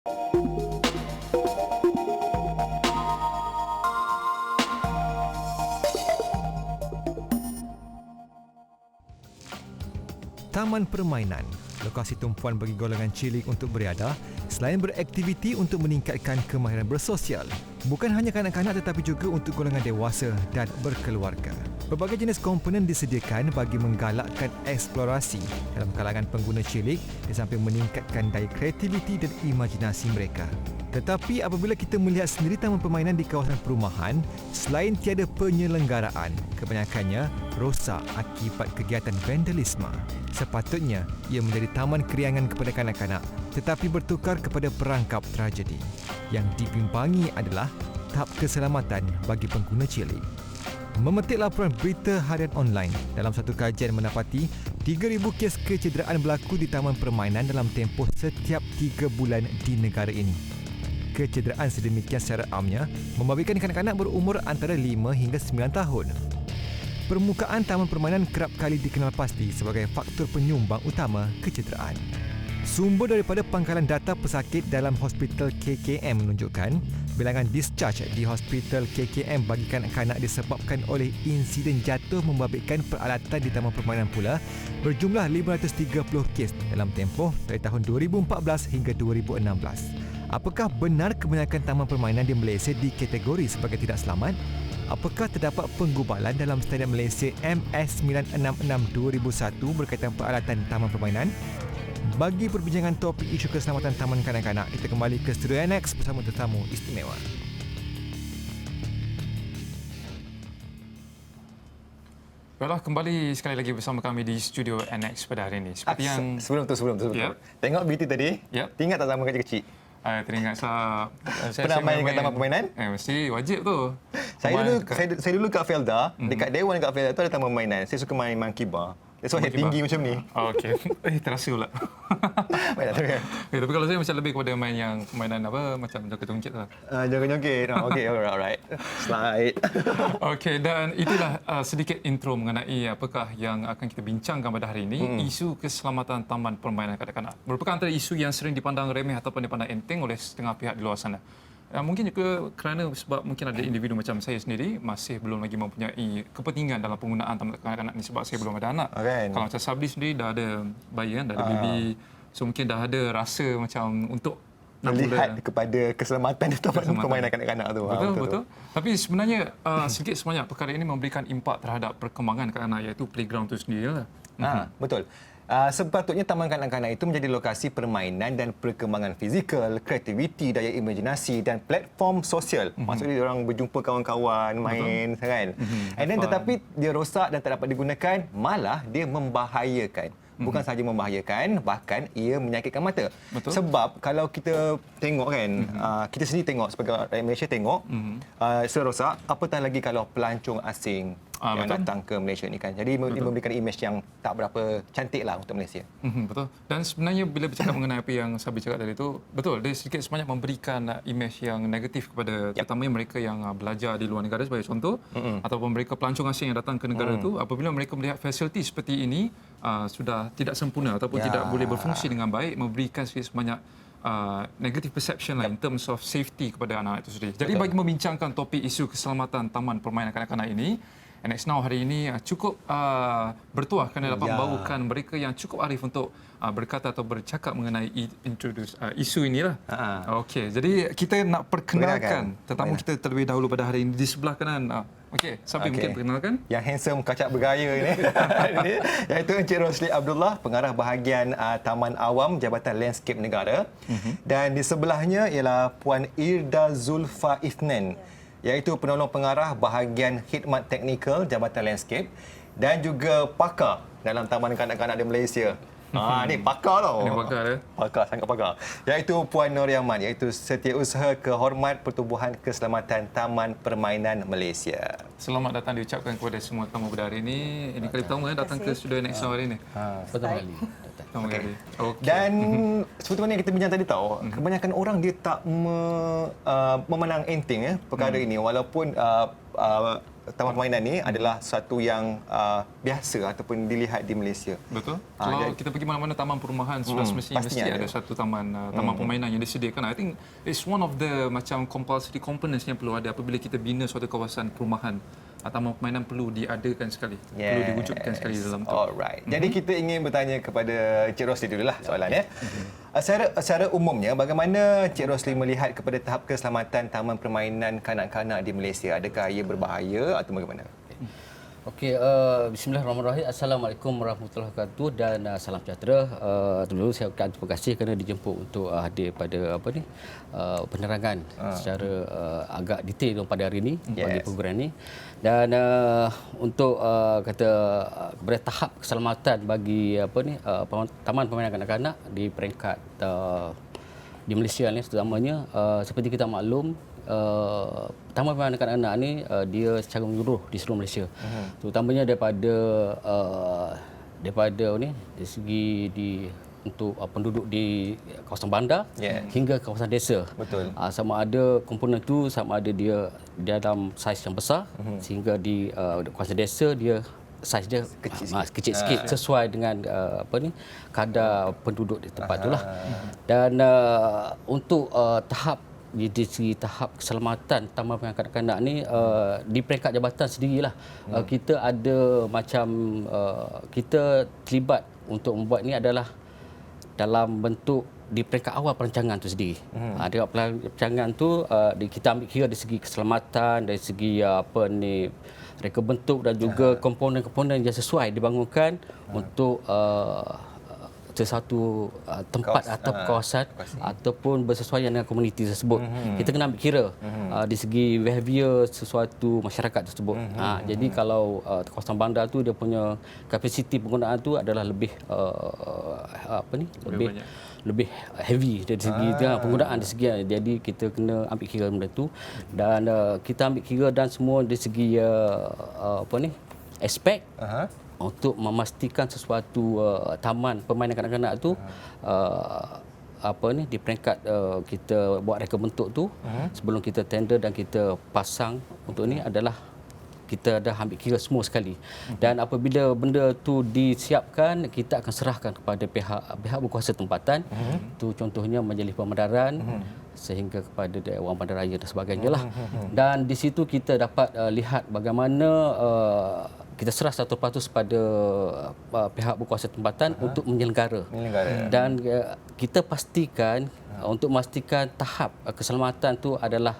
Taman permainan, lokasi tumpuan bagi golongan cilik untuk berada selain beraktiviti untuk meningkatkan kemahiran bersosial. Bukan hanya kanak-kanak tetapi juga untuk golongan dewasa dan berkeluarga. Berbagai jenis komponen disediakan bagi menggalakkan eksplorasi dalam kalangan pengguna cilik di samping meningkatkan daya kreativiti dan imajinasi mereka. Tetapi apabila kita melihat sendiri taman permainan di kawasan perumahan, selain tiada penyelenggaraan, kebanyakannya rosak akibat kegiatan vandalisme. Sepatutnya ia menjadi taman keriangan kepada kanak-kanak tetapi bertukar kepada perangkap tragedi. Yang dibimbangi adalah tahap keselamatan bagi pengguna cilik. Memetik laporan berita harian online, dalam satu kajian mendapati 3,000 kes kecederaan berlaku di taman permainan dalam tempoh setiap 3 bulan di negara ini. Kecederaan sedemikian secara amnya membabitkan kanak-kanak berumur antara 5 hingga 9 tahun. Permukaan taman permainan kerap kali dikenal pasti sebagai faktor penyumbang utama kecederaan. Sumber daripada pangkalan data pesakit dalam Hospital KKM menunjukkan bilangan discharge di Hospital KKM bagi kanak-kanak disebabkan oleh insiden jatuh membabitkan peralatan di taman permainan pula berjumlah 530 kes dalam tempoh dari tahun 2014 hingga 2016. Apakah benar kebanyakan taman permainan di Malaysia dikategori sebagai tidak selamat? Apakah terdapat penggubalan dalam Standard Malaysia MS 966 2001 berkaitan peralatan taman permainan? Bagi perbincangan topik isu keselamatan taman kanak-kanak, kita kembali ke Studio NX bersama tetamu istimewa. Baiklah, kembali sekali lagi bersama kami di Studio NX pada hari ini. Seperti yang Sebelum tu. Yep. Tengok BT tadi, Yep. ingat tak zaman kecil-kecil? teringat saya Pernah main kat taman permainan? Mesti wajib tu. Saya dulu kat Felda, dekat Dewan kat Felda tu ada taman permainan. Saya suka main monkey bar. That's why saya tinggi macam ni. Okey. Terasa pula. Baiklah, teruskan. Tapi kalau saya macam lebih kepada main yang permainan apa macam joget-joget lah. Joget-joget. Okey, alright. Slide. Okey, dan itulah sedikit intro mengenai apakah yang akan kita bincangkan pada hari ini. Isu keselamatan taman permainan kanak-kanak merupakan antara isu yang sering dipandang remeh ataupun dipandang enteng oleh setengah pihak di luar sana. Mungkin juga kerana sebab mungkin ada individu macam saya sendiri masih belum lagi mempunyai kepentingan dalam penggunaan taman kanak-kanak ni sebab saya belum ada anak. Okay. Kalau macam Sabdi sendiri dah ada bayi kan, dah ada baby. So mungkin dah ada rasa macam untuk melihat kepada keselamatan di taman permainan kanak-kanak tu. Betul. Tapi sebenarnya sedikit sebanyak perkara ini memberikan impak terhadap perkembangan kanak-kanak iaitu playground itu sendiri lah. Betul. Sepatutnya taman kanak-kanak itu menjadi lokasi permainan dan perkembangan fizikal, kreativiti, daya imajinasi dan platform sosial. Maksudnya orang berjumpa kawan-kawan, main kan. And then tetapi dia rosak dan tak dapat digunakan, malah dia membahayakan. Bukan sahaja membahayakan, bahkan ia menyakitkan mata. Betul. Sebab kalau kita tengok kan, kita sendiri tengok sebagai rakyat Malaysia tengok, rosak, apatah lagi kalau pelancong asing yang datang ke Malaysia ni kan. Jadi dia memberikan imej yang tak berapa cantik lah untuk Malaysia. Betul. Dan sebenarnya bila bercakap mengenai apa yang Sabi cakap tadi itu, betul, dia sedikit sebanyak memberikan imej yang negatif kepada terutamanya mereka yang belajar di luar negara sebagai contoh, ataupun mereka pelancong asing yang datang ke negara itu, apabila mereka melihat fasiliti seperti ini sudah tidak sempurna ataupun tidak boleh berfungsi dengan baik, memberikan sedikit sebanyak negative perception lah in terms of safety kepada anak-anak itu sendiri. Jadi bagi membincangkan topik isu keselamatan taman permainan kanak-kanak ini, NX Now hari ini cukup bertuah kerana dapat membawakan mereka yang cukup arif untuk berkata atau bercakap mengenai isu inilah. Okey, jadi kita nak perkenalkan tetamu kita terlebih dahulu pada hari ini di sebelah kanan. Okey, siapa mungkin perkenalkan? Yang handsome kacak bergaya ini iaitu Encik Rosli Abdullah, pengarah bahagian Taman Awam Jabatan Landscape Negara. Dan di sebelahnya ialah Puan Irda Zulfa Ifnan, iaitu penolong pengarah bahagian khidmat teknikal Jabatan Landscape dan juga pakar dalam taman kanak-kanak di Malaysia. Ni pakar tau. Ini pakar ya. Pakar, sangat pakar. Iaitu Puan Nur Yaman, iaitu Setiausaha Kehormat Pertubuhan Keselamatan Taman Permainan Malaysia. Selamat datang diucapkan kepada semua tamu pada hari ini. Ini kali pertama datang ke Studio NX hari ini. Betul sekali. Ustaz. Okay. Dan seperti mana yang kita bincang tadi tahu, kebanyakan orang dia tak memandang enteng perkara ini, walaupun taman permainan ni adalah satu yang biasa ataupun dilihat di Malaysia. Betul. Kalau kita pergi mana-mana taman perumahan sudah semestinya mesti ada satu taman permainan yang disediakan. I think it's one of the macam compulsory components yang perlu ada apabila kita bina suatu kawasan perumahan. Taman permainan perlu diadakan sekali, perlu diwujudkan sekali dalam tu. Alright. Jadi kita ingin bertanya kepada Cik Rosli dululah soalan ya. Secara umumnya, bagaimana Cik Rosli melihat kepada tahap keselamatan taman permainan kanak-kanak di Malaysia? Adakah ia berbahaya atau bagaimana? Okey, bismillahirrahmanirrahim. Assalamualaikum warahmatullahi wabarakatuh dan salam sejahtera. Dulu saya ucapkan terima kasih kerana dijemput untuk hadir pada penerangan secara agak detail pada hari ini bagi program ini. Dan untuk kepada tahap keselamatan bagi taman permainan kanak-kanak di peringkat di Malaysia ni terutamanya, seperti kita maklum, taman permainan kanak-kanak ni dia secara menyeluruh di seluruh Malaysia. Terutamanya daripada dari segi untuk penduduk di kawasan bandar hingga kawasan desa. Betul. Sama ada komponen tu sama ada dia dalam saiz yang besar sehingga di kawasan desa dia saiz dia kecil sikit sesuai dengan kadar penduduk di tempat itulah. Dan untuk di segi tahap keselamatan taman permainan kanak-kanak ni di peringkat jabatan sendirilah kita ada macam kita terlibat untuk membuat ni adalah dalam bentuk di peringkat awal perancangan tu sendiri. Di perancangan tu kita ambil kira dari segi keselamatan, dari segi reka bentuk dan juga komponen-komponen yang sesuai dibangunkan untuk sesuatu tempat atau kawasan ataupun bersesuaian dengan komuniti tersebut. Kita kena ambil kira di segi behavior sesuatu masyarakat tersebut. Jadi kalau kawasan bandar tu dia punya kapasiti penggunaan tu adalah lebih lebih heavy dari segi penggunaan dari segi, jadi kita kena ambil kira benda tu dan kita ambil kira dan semua dari segi aspek untuk memastikan sesuatu taman permainan kanak-kanak tu di peringkat kita buat reka bentuk tu sebelum kita tender dan kita pasang untuk ni adalah kita dah ambil kira semua sekali. Dan apabila benda tu disiapkan, kita akan serahkan kepada pihak berkuasa tempatan. Tu contohnya Majlis Pemandaran sehingga kepada Dewan Bandaraya dan sebagainya lah. Dan di situ kita dapat lihat bagaimana kita serah 100% pada pihak berkuasa tempatan untuk menyelenggara. Dan kita pastikan untuk memastikan tahap keselamatan tu adalah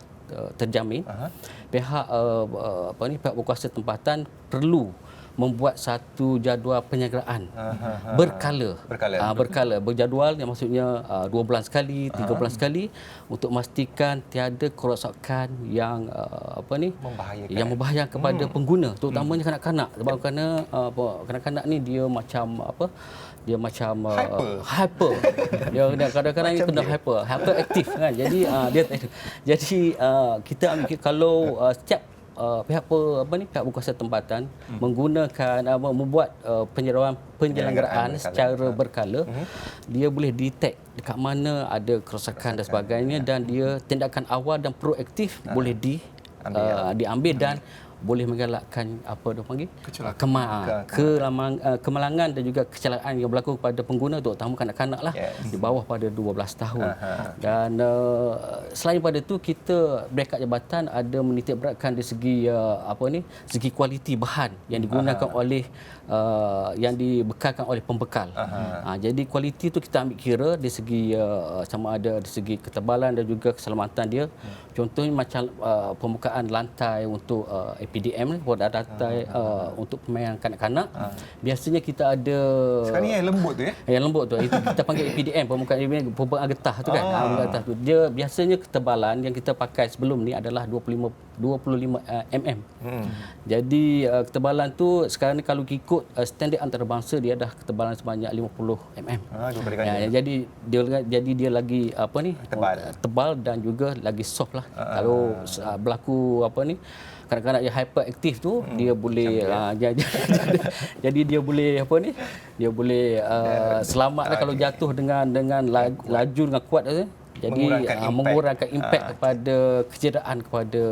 terjamin. Pihak pihak berkuasa tempatan perlu membuat satu jadual penjagaan berkala. Berjadual yang maksudnya 2 bulan sekali, 3 bulan sekali untuk memastikan tiada kerosakan yang membahayakan kepada pengguna, terutamanya kanak-kanak. Sebab kanak-kanak ni dia macam hyper. Dia kadang-kadang ni kena hyperaktif kan. Jadi kita ambil kalau setiap pihak berkuasa tempatan menggunakan membuat penyelenggaraan secara berkala, dia boleh detect dekat mana ada kerosakan dan sebagainya dan dia tindakan awal dan proaktif boleh diambil dan boleh mengelakkan kemalangan dan juga kecelakaan yang berlaku kepada pengguna, terutama kanak-kanak lah di bawah pada 12 tahun. Dan selain pada itu, kita peringkat jabatan ada menitik beratkan dari segi segi kualiti bahan yang digunakan oleh yang dibekalkan oleh pembekal. Jadi kualiti itu kita ambil kira dari segi sama ada dari segi ketebalan dan juga keselamatan dia. Contohnya macam pembukaan lantai untuk APDM, produk lantai untuk permainan kanak-kanak. Biasanya kita ada sekarang ni yang lembut tu Yang lembut tu itu kita panggil APDM, pembukaan getah tu kan. Getah tu. Dia biasanya ketebalan yang kita pakai sebelum ni adalah 25 mm. Jadi ketebalan tu sekarang ni kalau ikut standard antarabangsa dia dah ketebalan sebanyak 50 mm. Jadi dia lagi tebal dan juga lagi soft lah. Kalau berlaku kanak-kanak yang hyperaktif tu dia boleh jadi dia boleh apa ni? Dia boleh selamatlah kalau jatuh dengan laju dengan kuat tu. Jadi mengurangkan impak kepada kecederaan kepada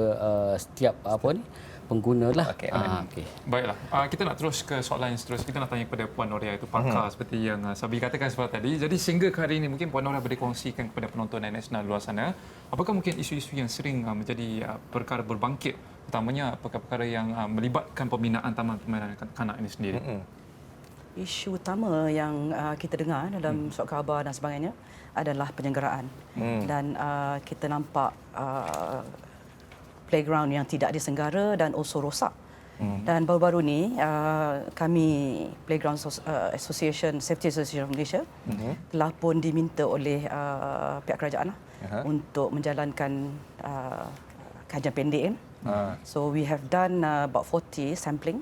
setiap apa ni? Pengguna lah. Okey. Okay. Baiklah, kita nak terus ke soalan yang seterusnya. Kita nak tanya kepada Puan Noria, itu pakar seperti yang Sabi katakan sebelum tadi. Jadi sehingga ke hari ini mungkin Puan Noria boleh kongsikan kepada penonton nasional luar sana, apakah mungkin isu-isu yang sering menjadi perkara berbangkit, utamanya perkara-perkara yang melibatkan pembinaan taman permainan kanak-kanak ini sendiri? Isu utama yang kita dengar dalam surat khabar dan sebagainya adalah penyelenggaraan. Dan kita nampak playground yang tidak disenggara dan also rosak. Dan baru-baru ni kami Playground Association, Safety Association of Malaysia telah pun diminta oleh pihak kerajaan untuk menjalankan kajian pendek. So we have done about 40 sampling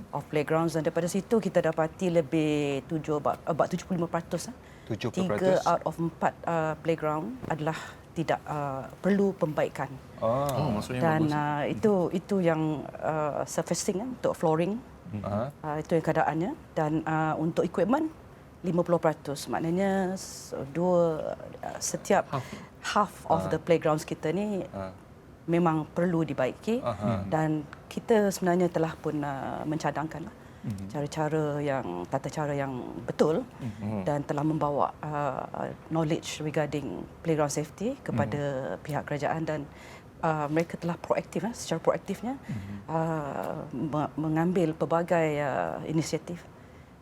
of playgrounds, dan daripada situ kita dapati lebih about 75%. 3 out of 4 playground adalah tidak perlu pembaikan. Maksudnya dan bagus. itu yang surfacing untuk flooring. Itu yang keadaannya. Dan untuk equipment 50%. Maknanya setiap half of the playgrounds kita ni memang perlu dibaiki. Dan kita sebenarnya telah pun mencadangkan tata cara yang betul dan telah membawa knowledge regarding playground safety kepada pihak kerajaan, dan mereka telah proaktif, secara proaktifnya mengambil pelbagai inisiatif,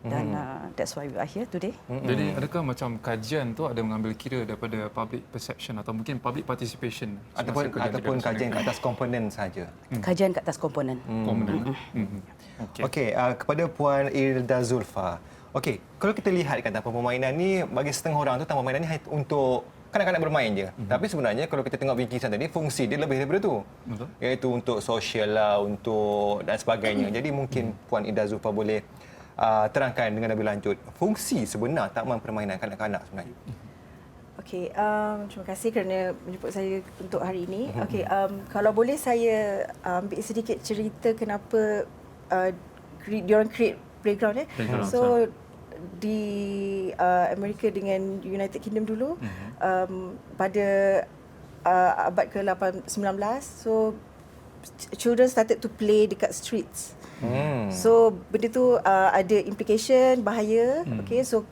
dan that's why we are here today. Jadi adakah macam kajian tu ada mengambil kira daripada public perception atau mungkin public participation ataupun kajian ke atas komponen saja? Kajian ke atas komponen. Okey, kepada Puan Irda Zulfa. Okey, kalau kita lihat kan taman permainan ni, bagi setengah orang tu taman permainan ni hanya untuk kanak-kanak bermain je. Tapi sebenarnya kalau kita tengok bingkisan tadi, fungsi dia lebih daripada tu. Betul. Iaitu untuk sosial lah, untuk dan sebagainya. Jadi mungkin Puan Irda Zulfa boleh terangkan dengan lebih lanjut fungsi sebenar taman permainan kanak-kanak sebenarnya. Okey, terima kasih kerana menjemput saya untuk hari ini. Okey, kalau boleh saya ambil sedikit cerita kenapa diorang create playground. So di Amerika dengan United Kingdom dulu, pada abad ke-19, so children started to play dekat streets. So benda tu ada implication bahaya. Okay, so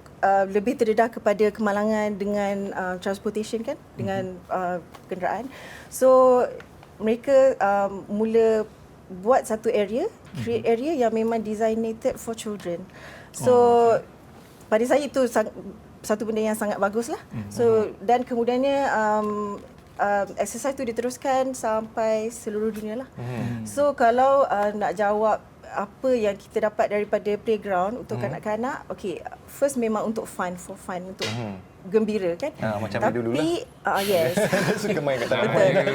lebih terdedah kepada kemalangan dengan transportation kan, dengan kenderaan. So mereka mula buat satu area, create area yang memang designated for children. So pada saya itu satu benda yang sangat bagus lah. So dan kemudiannya exercise tu diteruskan sampai seluruh dunia lah. So kalau nak jawab apa yang kita dapat daripada playground untuk kanak-kanak, okey, first memang untuk for fun, untuk gembira kan. Macam tapi dulu lah. yes. Suka main kat taman.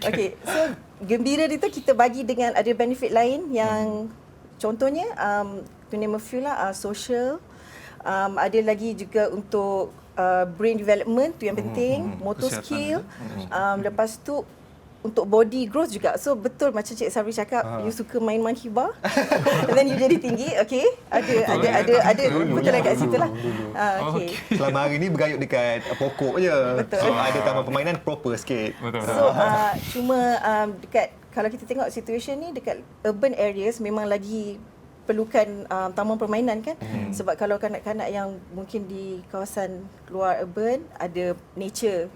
Okey, so gembira itu kita bagi dengan ada benefit lain yang contohnya to name a few lah, social, ada lagi juga untuk brain development, tu yang penting, motor skill, lepas tu untuk body growth juga. So betul macam Cik Sabri cakap, you suka main-main hibah and then you jadi tinggi, okey. Ada betul lah kat situ lah. Okey. Selama hari ni bergayut dekat pokok je. Betul. So ada taman permainan proper sikit. So cuma dekat, kalau kita tengok situation ni dekat urban areas memang lagi perlukan taman permainan kan. Sebab kalau kanak-kanak yang mungkin di kawasan luar urban ada nature,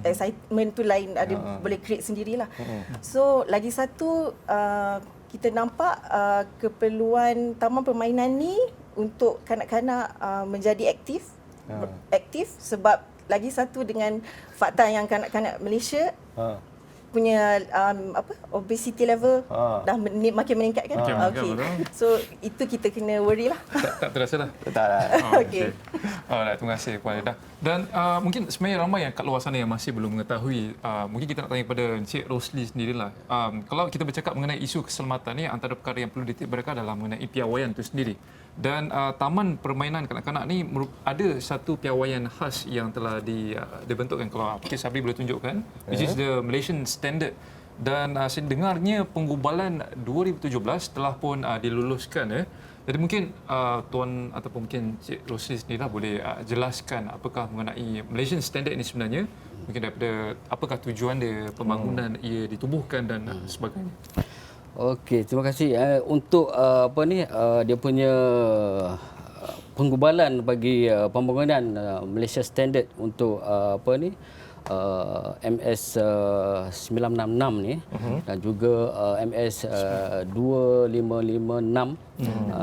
excitement tu lain, ada boleh create sendirilah. So lagi satu kita nampak keperluan taman permainan ni untuk kanak-kanak menjadi aktif. Sebab lagi satu dengan fakta yang kanak-kanak Malaysia punya obesity level dah makin meningkat kan. Okey. So itu kita kena worry lah. Tak terasa lah. Tak lah. Okey. Alright, terima kasih Puan Ida. Dan mungkin sebenarnya ramai yang kat luar sana yang masih belum mengetahui. Mungkin kita nak tanya kepada Encik Rosli sendirilah. Kalau kita bercakap mengenai isu keselamatan ni, antara perkara yang perlu ditikbarkan adalah mengenai piawaian itu sendiri. Dan taman permainan kanak-kanak ni ada satu piawaian khas yang telah dibentukkan. Kalau Cik Sabri boleh tunjukkan, which is the Malaysian Standard Dan saya dengarnya penggubalan 2017 telah pun diluluskan. Jadi mungkin Tuan ataupun mungkin Cik Rosli sendiri boleh jelaskan apakah mengenai Malaysian Standard ini sebenarnya, mungkin daripada apakah tujuan dia, pembangunan ia ditubuhkan dan sebagainya. Okey, terima kasih. Untuk dia punya penggubalan bagi pembangunan Malaysia Standard untuk MS 966 ni dan juga MS 2556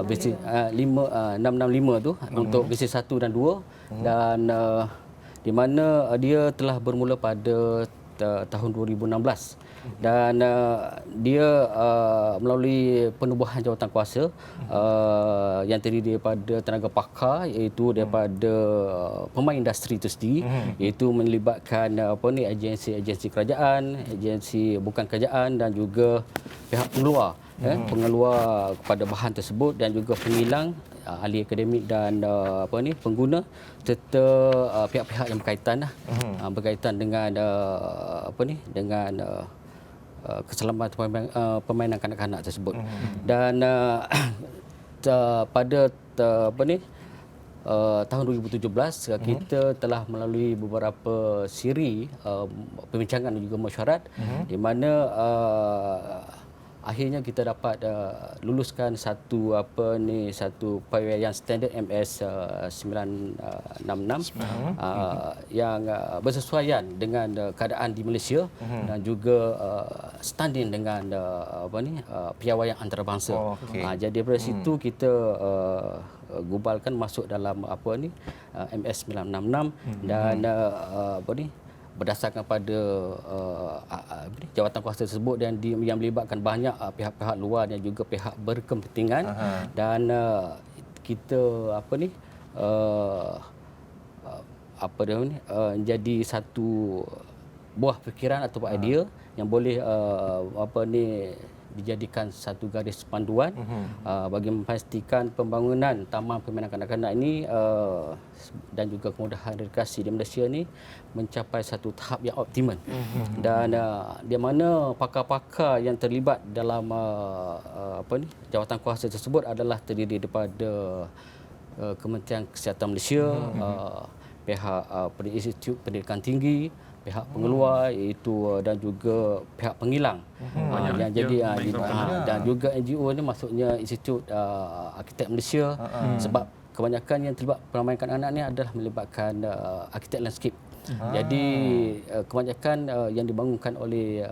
basic 665 tu untuk basic 1 dan 2 dan di mana dia telah bermula pada tahun 2016 dan dia melalui penubuhan jawatan kuasa yang terdiri daripada tenaga pakar iaitu daripada pemain industri itu sendiri iaitu melibatkan agensi-agensi kerajaan, agensi bukan kerajaan dan juga pihak pengeluar pengeluar kepada bahan tersebut dan juga pengilang ahli akademik dan pengguna serta pihak-pihak yang berkaitan berkaitan dengan dengan keselamatan permainan kanak-kanak tersebut. Dan pada tahun 2017 kita telah melalui beberapa siri perbincangan dan juga mesyuarat di mana akhirnya kita dapat luluskan satu pawaian standard MS 966 yang bersesuaian dengan keadaan di Malaysia dan juga standing dengan piawaian antarabangsa. Jadi daripada situ kita gubalkan masuk dalam MS 966 dan berdasarkan pada jawatan kuasa tersebut dan yang melibatkan banyak pihak-pihak luar dan juga pihak berkepentingan dan kita jadi satu buah fikiran atau idea yang boleh dijadikan satu garis panduan bagi memastikan pembangunan taman permainan kanak-kanak ini dan juga kemudahan rekreasi di Malaysia ini mencapai satu tahap yang optimum. Dan di mana pakar-pakar yang terlibat dalam jawatan kuasa tersebut adalah terdiri daripada Kementerian Kesihatan Malaysia, pihak Institut Pendidikan Tinggi, pihak pengeluar iaitu dan juga pihak pengilang yang jadi dan juga NGO ni maksudnya Institut Arkitek Malaysia sebab kebanyakan yang terlibat permainan kanak-kanak ni adalah melibatkan arkitek landscape. Jadi kebanyakan yang dibangunkan oleh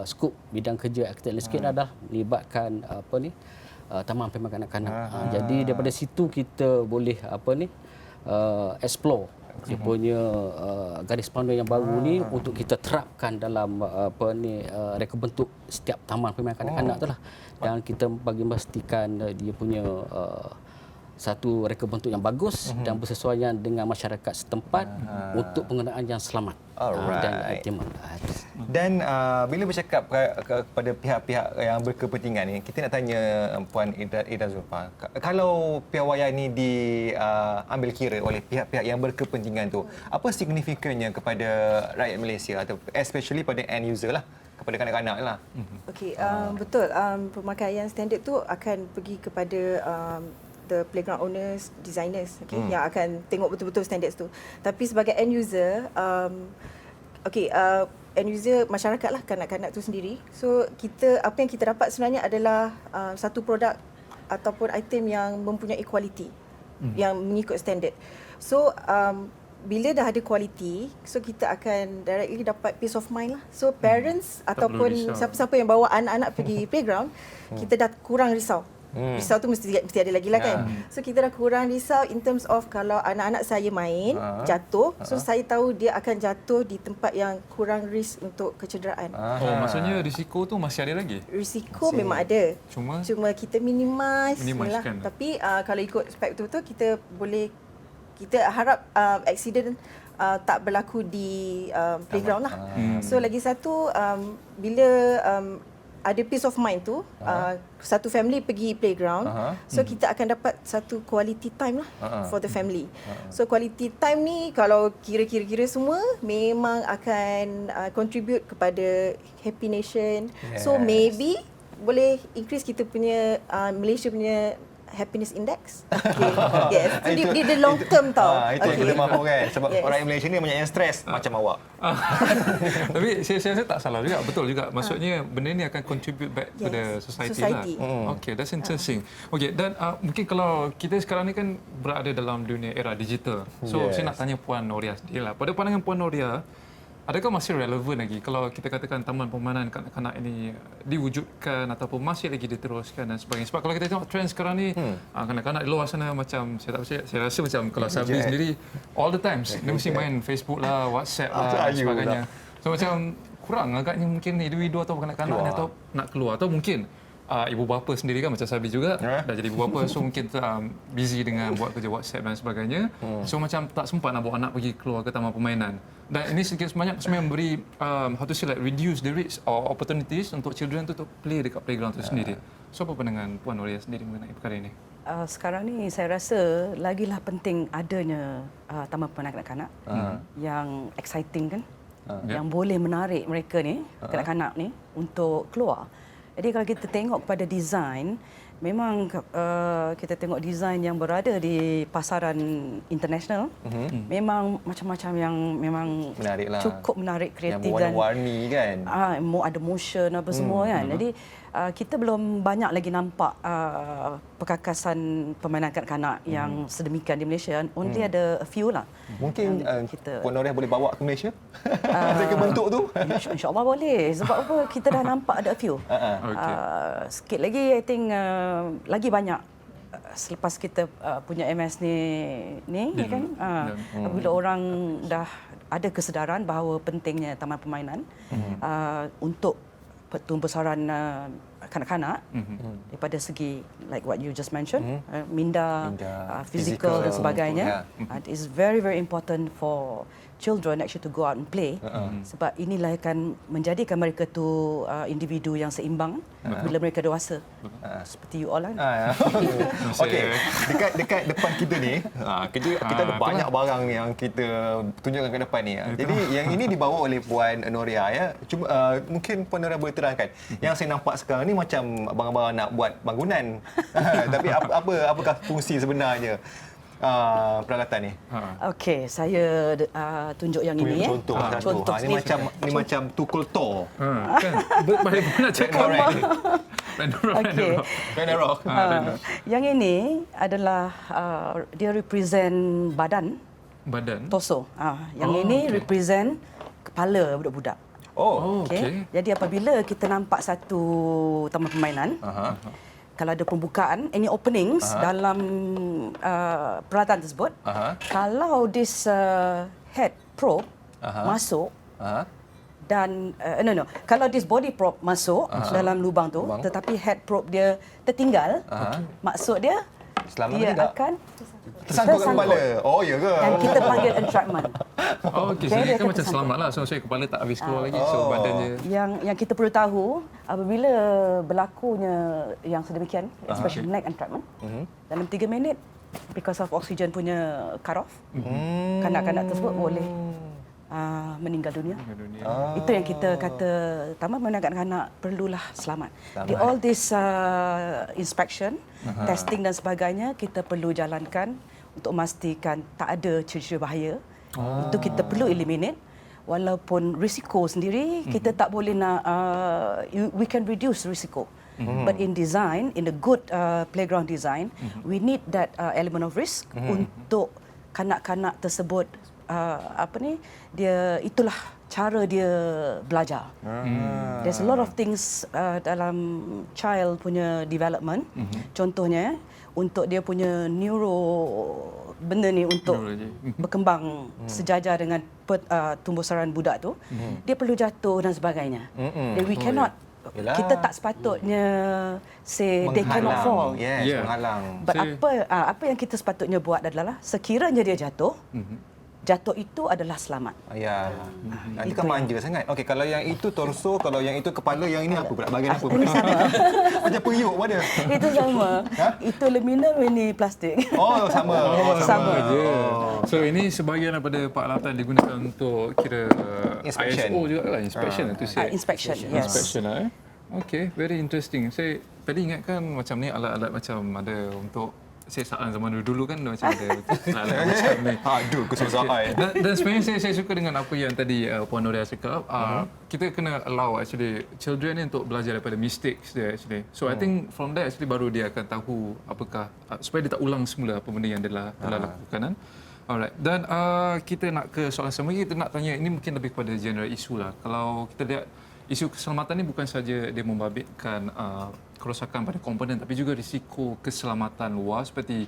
skop bidang kerja arkitek landscape adalah melibatkan taman permainan kanak-kanak. Jadi daripada situ kita boleh explore dia punya garis panduan yang baru ni untuk kita terapkan dalam reka bentuk setiap taman permainan kanak-kanak tu lah. Dan kita bagi memastikan dia punya satu reka bentuk yang bagus dan bersesuaian dengan masyarakat setempat untuk penggunaan yang selamat dan optimal. Dan bila bercakap kepada pihak-pihak yang berkepentingan ni, kita nak tanya Puan Ida Zulfa, kalau piawaian ni diambil kira oleh pihak-pihak yang berkepentingan tu, apa signifikannya kepada rakyat Malaysia atau especially pada end user lah, kepada kanak-kanak lah? Okey, betul. Pemakaian standard tu akan pergi kepada the playground owners, designers, yang akan tengok betul-betul standards tu. Tapi sebagai end user, end user masyarakat lah, kanak-kanak tu sendiri. So apa yang kita dapat sebenarnya adalah satu produk ataupun item yang mempunyai kualiti, yang mengikut standard. So bila dah ada kualiti, so kita akan directly dapat peace of mind lah. So parents ataupun siapa-siapa yang bawa anak-anak pergi playground, kita dah kurang risau. Risau tu mesti ada lagi lah kan. So kita dah kurang risau in terms of kalau anak-anak saya main jatuh, so saya tahu dia akan jatuh di tempat yang kurang risk untuk kecederaan. Maksudnya risiko tu masih ada lagi? Risiko memang ada. Cuma kita minimize lah. Kan? Tapi kalau ikut spek betul-betul kita harap accident tak berlaku di playground lah. So lagi satu bila ada peace of mind tu, satu family pergi playground, so kita akan dapat satu quality time lah for the family. So quality time ni kalau kira-kira semua memang akan contribute kepada happy nation. So maybe boleh increase kita punya Malaysia punya happiness index. Okay. Yes. So, di the long term tau. Itu yang kita mahu kan. Sebab orang Malaysia ni banyak yang stres macam awak. Tapi saya rasa tak salah juga. Betul juga. Maksudnya benda ni akan contribute back to the society lah. Okay, that's interesting. Okay, dan mungkin kalau kita sekarang ni kan berada dalam dunia era digital. So saya nak tanya Puan Noria sendiri lah. Pada pandangan Puan Noria, adakah masih relevan lagi kalau kita katakan taman permainan kanak-kanak ini diwujudkan ataupun masih lagi diteruskan dan sebagainya? Sebab kalau kita tengok trend sekarang ni, kanak-kanak di luar sana macam saya rasa macam kalau Sabri sendiri all the times dia mesti main Facebook lah, WhatsApp lah dan sebagainya. So macam kurang agaknya mungkin individu atau kanak-kanak ni atau nak keluar atau mungkin ibu bapa sendiri kan macam Sabri juga dah jadi ibu bapa, so mungkin busy dengan buat kerja WhatsApp dan sebagainya, so macam tak sempat nak bawa anak pergi keluar ke taman permainan. Dan ini sedikit sebanyak sebenarnya memberi how to say like reduce the risks or opportunities untuk children tu untuk play dekat playground tu sendiri. So apa pandangan Puan Noria sendiri mengenai perkara ini? Sekarang ni saya rasa lagilah penting adanya taman permainan kanak-kanak yang exciting kan, yang boleh menarik mereka ni, kanak-kanak ni untuk keluar. Jadi kalau kita tengok kepada design, memang kita tengok design yang berada di pasaran international, memang macam-macam yang memang Menariklah. cukup menarik, kreatif yang dan warna-warni kan. ada motion apa semua kan. Jadi kita belum banyak lagi nampak perkakasan permainan kanak-kanak yang sedemikian di Malaysia. Only ada a few lah. Mungkin kita Puan Noria boleh bawa ke Malaysia? Mereka bentuk tu. InsyaAllah boleh. Sebab apa, kita dah nampak ada a few. Sikit lagi, I think lagi banyak selepas kita punya MS ni ya kan, apabila orang dah ada kesedaran bahawa pentingnya taman permainan untuk pembesaran kanak-kanak daripada segi like what you just mentioned, minda, physical dan sebagainya. It is very very important for children actually to go out and play, sebab inilah akan menjadikan mereka tu individu yang seimbang bila mereka dewasa, seperti you all kan. Okey, dekat depan kita ni, kita ada banyak barang yang kita tunjukkan ke depan ni. Jadi yang ini dibawa oleh Puan Noria ya. Cuma mungkin Puan Noria boleh terangkan. Yang saya nampak sekarang ni macam barang-barang nak buat bangunan. Tapi apakah fungsi sebenarnya peralatan ni? Okey, saya tunjuk yang ini ya. Contoh. Ini macam tukul Thor. Kan? Baik nak cakap. Okey. Ragnarok. Yang ini adalah dia represent badan, torso. Yang ini represent kepala budak-budak. Okey. Jadi apabila kita nampak satu taman permainan, kalau ada pembukaan, any openings dalam peralatan tersebut, kalau this head probe masuk dan kalau this body probe masuk dalam lubang tu, tetapi head probe dia tertinggal, maksud dia dia akan tersangkut ke kepala. Oh ya ke? Dan kita panggil entrapment. Okey, so dia kan macam selamat lah. So kepala tak habis keluar lagi. So badan je. Yang kita perlu tahu, apabila berlakunya yang sedemikian, especially neck entrapment, dalam 3 minit, because of oxygen punya cut off, kanak-kanak tersebut boleh meninggal dunia. Itu yang kita kata taman permainan kanak-kanak perlulah selamat. Di all this inspection, testing dan sebagainya, kita perlu jalankan untuk memastikan tak ada ciri-ciri bahaya. Itu kita perlu eliminate. Walaupun risiko sendiri, kita tak boleh nak, we can reduce risiko. But in design, in a good playground design, we need that element of risk untuk kanak-kanak tersebut. Dia itulah cara dia belajar. There's a lot of things dalam child punya development. Contohnya untuk dia punya benda ni untuk berkembang sejajar dengan tumbuh saran budak tu, dia perlu jatuh dan sebagainya. We cannot, kita tak sepatutnya say they cannot fall. Yes, menghalang. But apa yang kita sepatutnya buat adalah sekiranya dia jatuh, jatuh itu adalah selamat. Ya. Nanti kan manja sangat. Okey, kalau yang itu torso, kalau yang itu kepala, yang ini apa pula? Bahagian apa pula? Macam periuk pun ada. Itu sama. Itu aluminium, ini plastik. Oh, sama. Sama. Je. So ini sebahagian daripada peralatan digunakan untuk kira Inspection. ISO juga lah, inspection tu saya. Inspection, yes. Inspection lah. Okay, very interesting. Saya tadi ingatkan macam ni alat-alat macam ada untuk siasaan zaman dulu kan macam ada alat macam ni. Aduh, kesusahan. Dan sebenarnya saya suka dengan apa yang tadi Puan Noria cakap. Kita kena allow actually children ni untuk belajar daripada mistakes dia actually. So I think from there actually baru dia akan tahu apakah supaya dia tak ulang semula apa benda yang dia telah lakukan kan. Alright. Dan kita nak ke soalan selanjutnya, kita nak tanya ini mungkin lebih kepada general isu lah. Kalau kita lihat isu keselamatan ni bukan saja dia membabitkan kerosakan pada komponen tapi juga risiko keselamatan luar seperti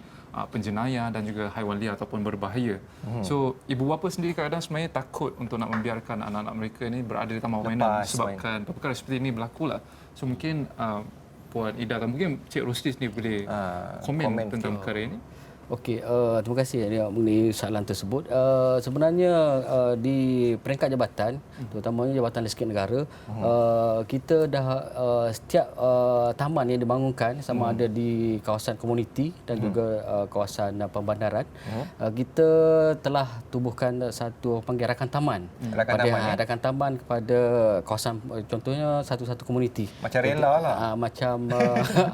penjenayah dan juga haiwan liar ataupun berbahaya. So ibu bapa sendiri kadang sebenarnya takut untuk nak membiarkan anak-anak mereka ni berada di taman permainan sebabkan perkara seperti ini berlaku lah. So mungkin Puan Ida atau mungkin Cik Rosli sendiri boleh komen tentang perkara ini. Okey, terima kasih mengenai soalan tersebut. Sebenarnya di peringkat jabatan, terutamanya Jabatan Landscape Negara, kita dah setiap taman yang dibangunkan sama ada di kawasan komuniti dan juga kawasan pembandaran, kita telah tubuhkan satu panggil rakan taman. Rakan taman kepada kawasan, contohnya satu-satu komuniti. Macam rela lah. Macam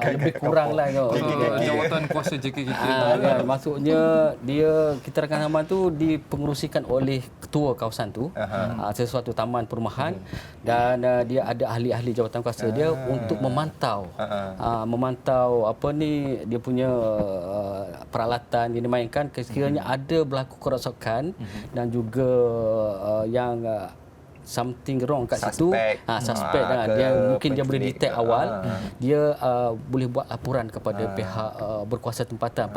lebih kurang lah. Jawatan kuasa JKK. Maksudnya kita rakan taman tu dipengerusikan oleh ketua kawasan tu, sesuatu taman perumahan, dan dia ada ahli-ahli jawatan kuasa dia untuk memantau apa ni dia punya peralatan yang dimainkan sekiranya ada berlaku kerosakan dan juga yang something wrong kat situ, suspek dia mungkin dia boleh detect awal, dia boleh buat laporan kepada pihak berkuasa tempatan.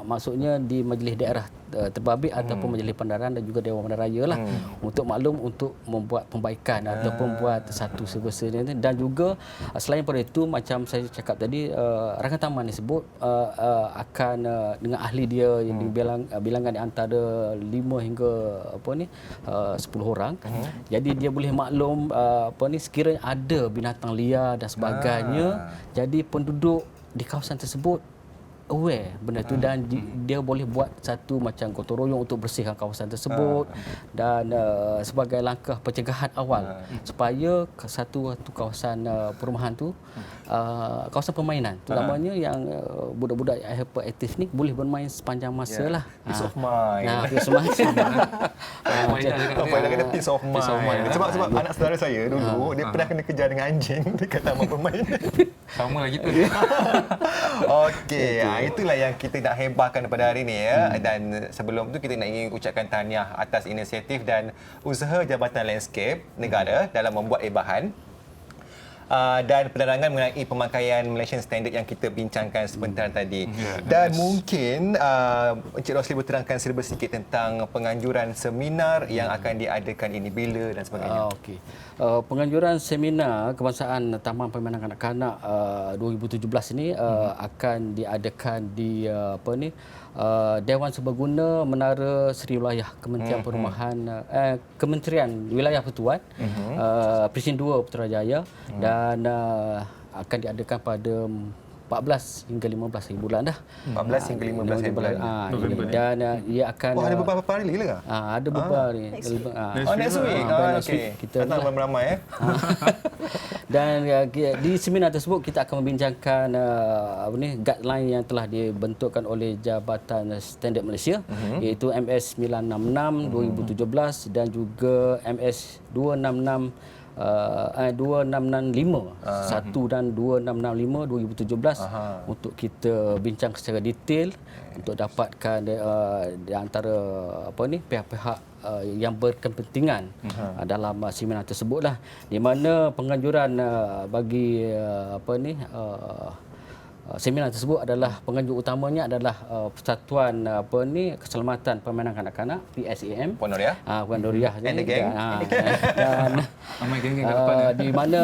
Maksudnya di majlis daerah terbabit ataupun majlis pendaran dan juga Dewan Bandaraya lah, untuk maklum untuk membuat pembaikan ataupun buat satu service dan juga selain daripada itu macam saya cakap tadi, rakan taman disebut akan dengan ahli dia yang bilangan di antara 5 hingga 10 orang. Jadi dia boleh maklum sekiranya ada binatang liar dan sebagainya. Jadi penduduk di kawasan tersebut aware benda tu dan dia boleh buat satu macam gotong royong untuk bersihkan kawasan tersebut dan sebagai langkah pencegahan awal supaya satu kawasan perumahan tu kawasan permainan terutamanya yang budak-budak yang hyperaktif ni boleh bermain sepanjang masa lah. Peace of mind. Peace of mind. Apa dia kata peace of mind. Sebab anak saudara saya dulu dia pernah kena kejar dengan anjing dekat taman permainan. Sama lah kita. Okey, itulah yang kita nak hebahkan pada hari ini ya. Dan sebelum tu kita nak ingin ucapkan tahniah atas inisiatif dan usaha Jabatan Landscape Negara dalam membuat ebahan dan penerangan mengenai pemakaian Malaysian Standard yang kita bincangkan sebentar tadi. Dan mungkin Encik Rosli berterangkan serba sikit tentang penganjuran seminar yang akan diadakan ini bila dan sebagainya. Okey. Penganjuran seminar kebangsaan Taman Permainan Kanak-kanak 2017 ini akan diadakan di Dewan Serbaguna Menara Seri Wilayah Kementerian Perumahan Kementerian Wilayah Persekutuan Presiden 2 Putrajaya dan akan diadakan pada 14 hingga 15 hari bulan dah. 14 hingga 15 hari bulan. Dan ia akan ada beberapa hari lagi lah. Ada beberapa hari. Next week. Okey. Kita datang ramai Dan di seminar tersebut kita akan membincangkan guideline yang telah dibentukkan oleh Jabatan Standard Malaysia iaitu MS 966 2017 dan juga MS 2665 1 dan 2665 2017 untuk kita bincang secara detail untuk dapatkan di antara pihak-pihak yang berkepentingan dalam seminar tersebutlah, di mana penganjuran bagi seminar tersebut adalah penganjur utamanya adalah Persatuan Keselamatan Permainan Kanak-kanak PSAM. Puan Noria. Puan Noria And the gang. dan di mana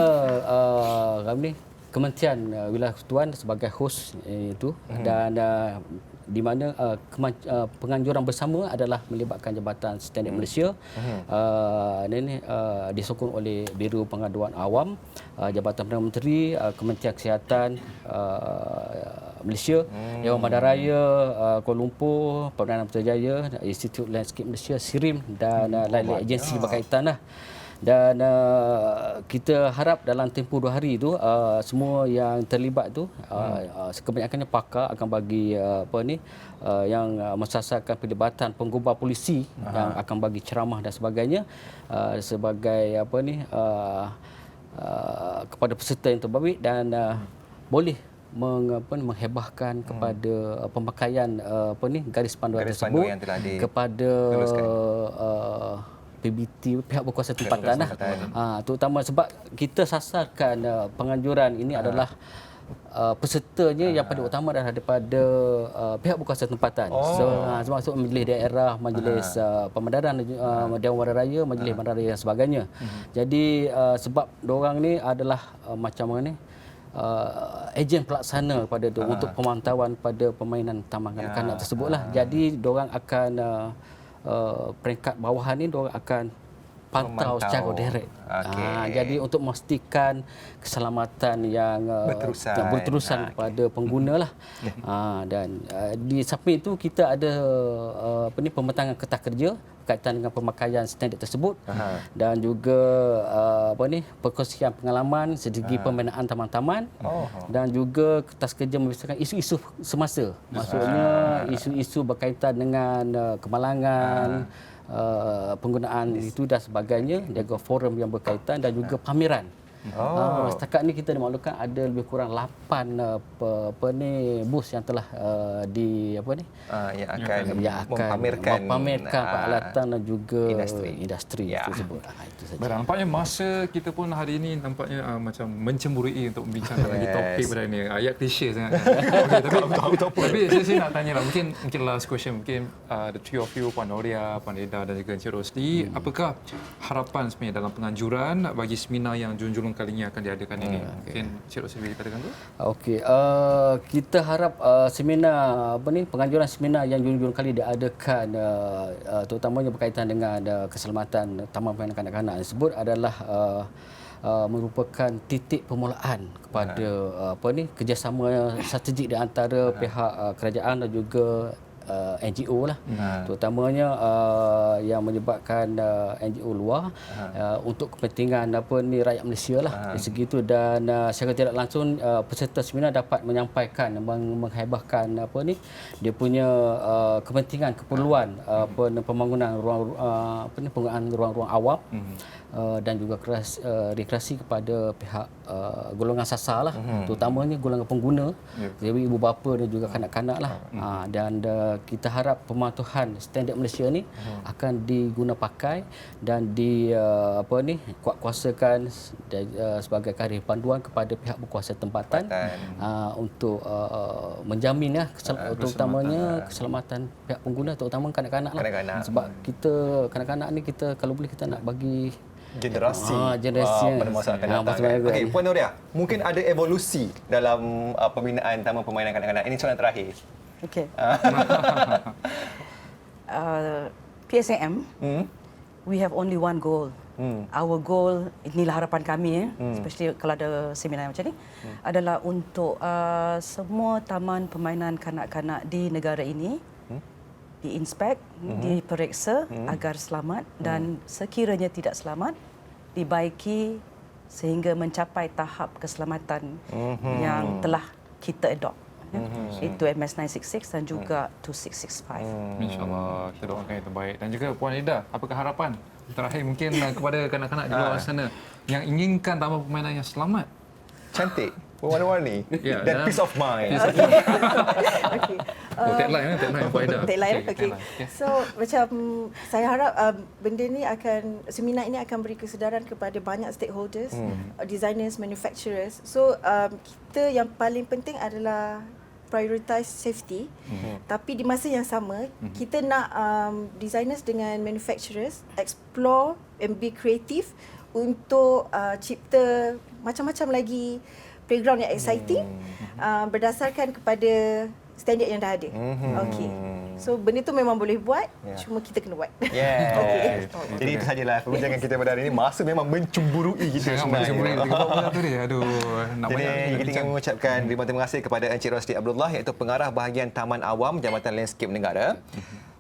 Kementerian Wilayah Persekutuan sebagai host itu dan di mana penganjuran bersama adalah melibatkan Jabatan Standard Malaysia. Ini disokong oleh Biro Pengaduan Awam, Jabatan Perdana Menteri, Kementerian Kesihatan Malaysia, Dewan Bandaraya Kuala Lumpur, Perdana Putrajaya, Institut Landscape Malaysia, SIRIM dan lain-lain agensi berkaitan lah. Dan kita harap dalam tempoh 2 hari itu semua yang terlibat tu kebanyakannya pakar akan bagi yang mensasarkan pelibatan penggubah polisi yang akan bagi ceramah dan sebagainya sebagai kepada peserta yang terbaik dan boleh menghebahkan kepada pemakaian garis panduan tersebut yang telah kepada PBT, pihak berkuasa tempatan lah. Terutama sebab kita sasarkan penganjuran ini adalah pesertanya yang paling utama adalah daripada pihak berkuasa tempatan. Termasuk majlis daerah, majlis pemandaran, Dewan Bandaraya, majlis bandaraya dan sebagainya. Jadi sebab diorang ni adalah macam mana ni, ejen pelaksana pada tu untuk pemantauan pada permainan taman kanak-kanak tersebutlah. Jadi diorang akan peringkat bawahan ni diorang akan pantau secara direct. Jadi untuk memastikan keselamatan yang berterusan kepada pengguna lah. Dan di samping itu kita ada pembentangan kertas kerja berkaitan dengan pemakaian standard tersebut dan juga perkongsian pengalaman segi pembinaan taman-taman dan juga kertas kerja membicarakan isu-isu semasa. Maksudnya isu-isu berkaitan dengan kemalangan, penggunaan itu dan sebagainya, juga forum yang berkaitan dan juga pameran. Setakat ni kita dimaklumkan ada lebih kurang 8 booth yang telah yang akan memamerkan peralatan dan juga industri tersebut. Itu saja. Nampaknya masa kita pun hari ini nampaknya macam mencemburui untuk membincangkan lagi topik pada ini. Ayat klise sangat. Tapi saya nak tanya lah, mungkin last question, mungkin the three of you, Puan Noria, Puan Ida dan juga Encik Rosli, apakah harapan sebenarnya dalam penganjuran bagi seminar yang junjung kali ini akan diadakan ini? Mungkin Encik Rosli katakan tu. Okey, kita harap seminar penganjuran seminar yang junjung kali diadakan terutamanya berkaitan dengan keselamatan taman permainan kanak-kanak tersebut adalah merupakan titik permulaan kepada kerjasama strategik di antara pihak kerajaan dan juga NGO lah, terutamanya yang menyebabkan NGO luar untuk kepentingan rakyat Malaysia lah dari segi itu. Dan secara tidak langsung peserta seminar dapat menyampaikan, menghebahkan dia punya kepentingan, keperluan pembangunan penggunaan ruang-ruang awam dan juga rekreasi kepada pihak golongan sasar lah, terutamanya golongan pengguna, jadi ibu bapa dan juga kanak-kanak lah. Dan kita harap pematuhan standard Malaysia ni akan diguna pakai dan kuat-kuasakan sebagai karif panduan kepada pihak berkuasa tempatan untuk menjamin terutamanya keselamatan pihak pengguna, terutama kanak-kanak lah. Sebab kita kanak-kanak ni kalau boleh kita nak bagi generasi pada masa akan datang. Okey, Puan Noria, mungkin ada evolusi dalam pembinaan taman permainan kanak-kanak. Ini soalan terakhir. Okey. PSAM, we have only one goal. Our goal, inilah harapan kami, especially kalau ada seminar macam ni, adalah untuk semua taman permainan kanak-kanak di negara ini diinspek, diperiksa agar selamat dan sekiranya tidak selamat, dibaiki sehingga mencapai tahap keselamatan yang telah kita adopt. Itu MS 966 dan juga 2665. InsyaAllah kita doakan yang terbaik. Dan juga Puan Ida, apakah harapan terakhir mungkin kepada kanak-kanak di luar sana yang inginkan taman permainan yang selamat, cantik, berwarna-warni, dan peace of mind. Okey. Tagline Puan Ida. Tagline. Okey. So macam saya harap benda ni seminar ini akan beri kesedaran kepada banyak stakeholders, designers, manufacturers. So kita yang paling penting adalah prioritize safety, tapi di masa yang sama kita nak designers dengan manufacturers explore and be creative untuk cipta macam-macam lagi playground yang exciting berdasarkan kepada standard yang dah ada. Okey. So benda tu memang boleh buat, cuma kita kena buat. Yeah. Jadi itu sajalah perbincangan kita pada hari ini. Masa memang mencemburui kita sebenarnya. tu dia. Aduh, nak Jadi banyak kita bincang. ingin mengucapkan terima kasih kepada Encik Rosli Abdullah iaitu pengarah bahagian Taman Awam Jabatan Landscape Negara.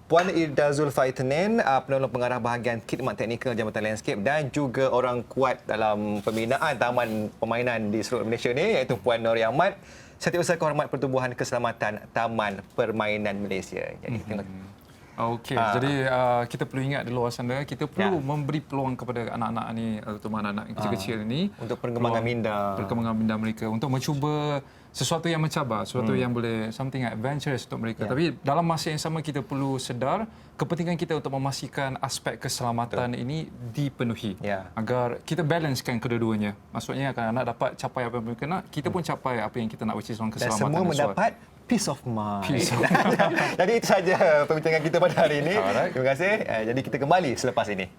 Puan Irda Zulfa Itnin, penolong pengarah bahagian Khidmat Teknikal Jabatan Landscape dan juga orang kuat dalam pembinaan taman permainan di seluruh Malaysia ni iaitu Puan Nori Ahmad, Setiausaha Kehormat Pertubuhan Keselamatan Taman Permainan Malaysia. Jadi terima kasih. Okey, jadi kita perlu ingat di luar sana, kita perlu memberi peluang kepada anak-anak ni, terutama anak-anak yang kecil-kecil ini Untuk perkembangan minda. Perkembangan minda mereka untuk mencuba sesuatu yang mencabar, sesuatu yang boleh something adventurous untuk mereka. Tapi dalam masa yang sama kita perlu sedar kepentingan kita untuk memastikan aspek keselamatan ini dipenuhi. Agar kita balancekan kedua-duanya. Maksudnya anak dapat capai apa yang mereka nak, kita pun capai apa yang kita nak, which is Dan keselamatan. semua mendapat peace of mind. Peace of Jadi itu saja perbincangan kita pada hari ini. Alright. Terima kasih. Jadi kita kembali selepas ini.